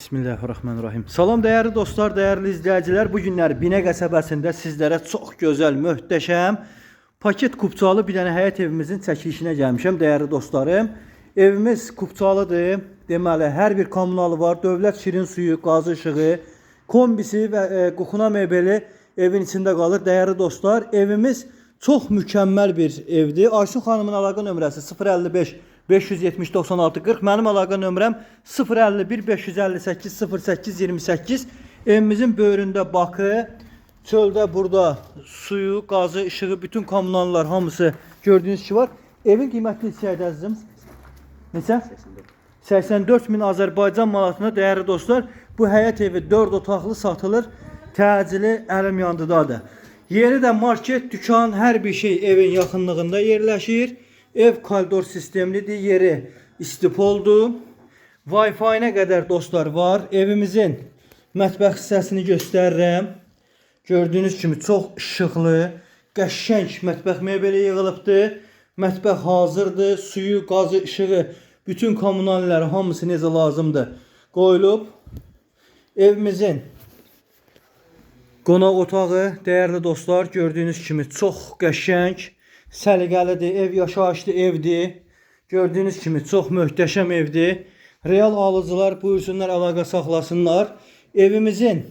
Bismillahirrahmanirrahim. Salam değerli dostlar, değerli izleyiciler. Bu günler Binə qəsəbəsində sizlere çok güzel, möhtəşəm, paket kupçalı bir dənə həyət evimizin çəkilişinə gəlmişəm değerli dostlarım. Evimiz kupçalıdır. Deməli, hər bir kommunalı var. Dövlət şirin suyu, qazı işığı, kombisi və qoxuna mebeli evin içində qalır. Değerli dostlar, evimiz çok mükemmel bir evdir. Aysun xanımın əlaqə nömrəsi 055 570 96 40. Mənim əlaqə nömrəm 051 558 08 28. Evimizin böyründə bakı, çöldə burada suyu, qazı, işığı, bütün kommunallar hamısı gördüğünüz gibi var. Evin qiymətli hissədir əzizim. Neçə? 84 min Azərbaycan manatına değerli dostlar. Bu həyət evi 4 otaqlı satılır. Təcili əlim yandıdadır. Yeri de market, dükkan, her bir şey evin yaxınlığında yerləşir. Ev koridor sistemlidir. Yeri istipoldu. Wi-Fi-nə qədər dostlar var. Evimizin mətbəx hissəsini göstərirəm. Gördüğünüz kimi çox işıqlı, qəşəng mətbəx mebeli yığılıbdır. Mətbəx hazırdır. Suyu, qazı, işığı, bütün kommunalləri hamısı necə lazımdır qoyulub. Evimizin qonaq otağı değerli dostlar, gördüğünüz kimi çox qəşəng, səliqəlidir, ev yaşayışlı evdir. Gördüğünüz kimi çox möhtəşəm evdir. Real alıcılar buyursunlar, əlaqə saxlasınlar. Evimizin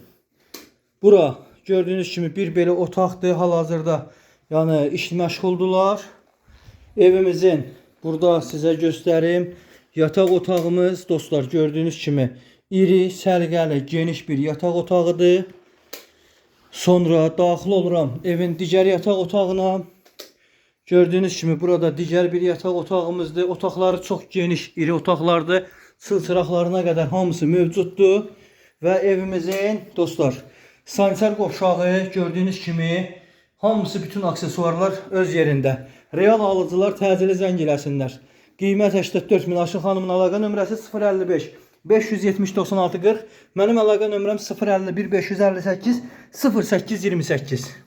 bura gördüğünüz kimi bir belə otaqdır. Hal-hazırda yəni iş məşğuldular. Evimizin burada sizə göstərim. Yataq otağımız dostlar, gördüğünüz kimi iri, səliqəli, geniş bir yataq otağıdır. Sonra daxil oluram evin digər yataq otağına. Gördüğünüz kimi burada digər bir yataq otağımızdır. Otaqları çok geniş, iri otaqlardır. Çılçıraqlarına qədər hamısı mövcuddur. Və evimizin dostlar sanitar qovşağı gördüğünüz kimi hamısı, bütün aksesuarlar öz yerində. Real alıcılar təcili zəng eləsinlər. Qiymət 84 min. Aysun xanımın əlaqə nömrəsi 055 570 96 40. Mənim əlaqə nömrəm 051 558 08 28.